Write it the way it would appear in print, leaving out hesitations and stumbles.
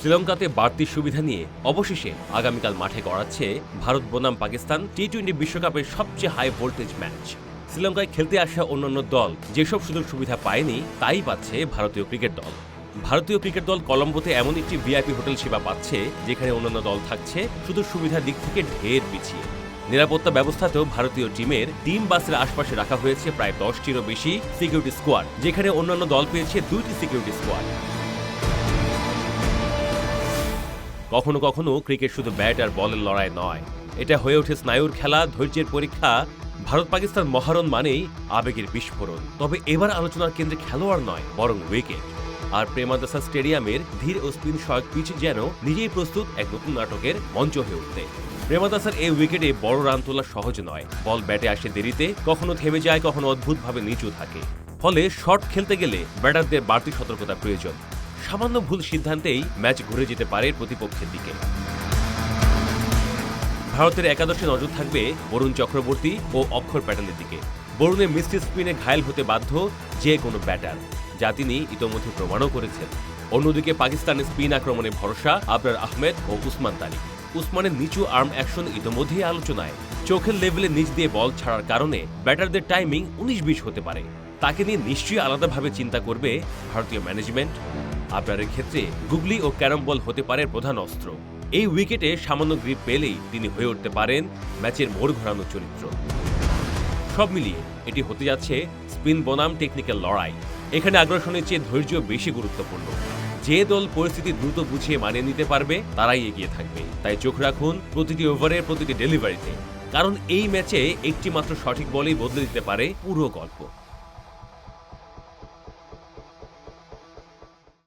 শ্রীলঙ্কাতে বাড়তি সুবিধা নিয়ে অবশেষে আগামীকাল মাঠে গড়াচ্ছে ভারত বনাম পাকিস্তান টি-20 বিশ্বকাপের সবচেয়ে হাই ভোল্টেজ ম্যাচ। শ্রীলঙ্কায় খেলতে আসা অন্যান্য দল যেসব সুযোগ সুবিধা পায়নি তাই পাচ্ছে ভারতীয় ক্রিকেট দল। ভারতীয় ক্রিকেট দল কলম্বোতে এমন একটি ভিআইপি হোটেল সেবা পাচ্ছে যেখানে অন্যান্য দল থাকছে শুধু সুবিধার দিক থেকে ঢের পিছিয়ে। নিরাপত্তা ব্যবস্থাতেও ভারতীয় টিমের 3 বাসের আশপাশে রাখা হয়েছে প্রায় 10টিরও বেশি সিকিউরিটি স্কোয়াড, যেখানে অন্যান্য দল পেয়েছে 2টি সিকিউরিটি স্কোয়াড। কখনো কখনো ক্রিকেট শুধু ব্যাট আর বলের লড়াই নয়, এটা হয়ে ওঠে স্নায়ুর খেলা, ধৈর্যের পরীক্ষা। ভারত পাকিস্তান মহারণ মানেই আবেগের বিস্ফোরণ। তবে এবার আলোচনার কেন্দ্রে খেলোয়াড় নয় বরং উইকেট। আর প্রেমাদাসা স্টেডিয়ামের ধীর ও স্পিন সহায়ক পিচ যেন নিজেই প্রস্তুত এক নতুন নাটকের মঞ্চ হয়ে উঠতে। প্রেমাদাসার এই উইকেটে বড় রান তোলা সহজ নয়। বল ব্যাটে আসে দেরিতে, কখনো থেমে যায়, কখনো অদ্ভুতভাবে নিচু থাকে। ফলে শট খেলতে গেলে ব্যাটারদের বাড়তি সতর্কতা প্রয়োজন। সামান্য ভুল সিদ্ধান্তেই ম্যাচ ঘুরে যেতে পারে প্রতিপক্ষের দিকে। ভারতের একাদশে নজর থাকবে বরুণ চক্রবর্তী ও অক্ষর প্যাটেলের দিকে। বরুণের মিষ্টি স্পিনে ঘায়েল হতে বাধ্য যে কোনো ব্যাটার, যা তিনি ইতোমধ্যে প্রমাণও করেছেন। অন্যদিকে পাকিস্তানের স্পিন আক্রমণে ভরসা আবরার আহমেদ ও উসমান তারিক। উসমানের নিচু আর্ম অ্যাকশন ইতোমধ্যেই আলোচনায়। চোখের লেভেলে নিচ দিয়ে বল ছাড়ার কারণে ব্যাটারদের টাইমিং 19-20 হতে পারে। তাকে নিয়ে নিশ্চয়ই আলাদাভাবে চিন্তা করবে ভারতীয় ম্যানেজমেন্ট। আবরারের ক্ষেত্রে গুগলি ও ক্যারম বল হতে পারে প্রধান অস্ত্র। এই উইকেটে সামান্য গ্রিপ পেলেই তিনি হয়ে উঠতে পারেন ম্যাচের মোড় ঘোরানো চরিত্র। সব মিলিয়ে এটি হতে যাচ্ছে স্পিন বনাম টেকনিক্যাল লড়াই। এখানে আগ্রাসনের চেয়ে ধৈর্য বেশি গুরুত্বপূর্ণ। যে দল পরিস্থিতি দ্রুত বুঝিয়ে মানিয়ে নিতে পারবে তারাই এগিয়ে থাকবে। তাই চোখ রাখুন প্রতিটি ওভারের প্রতিটি ডেলিভারিতে, কারণ এই ম্যাচে একটি মাত্র সঠিক বলেই বদলে দিতে পারে পুরো গল্প।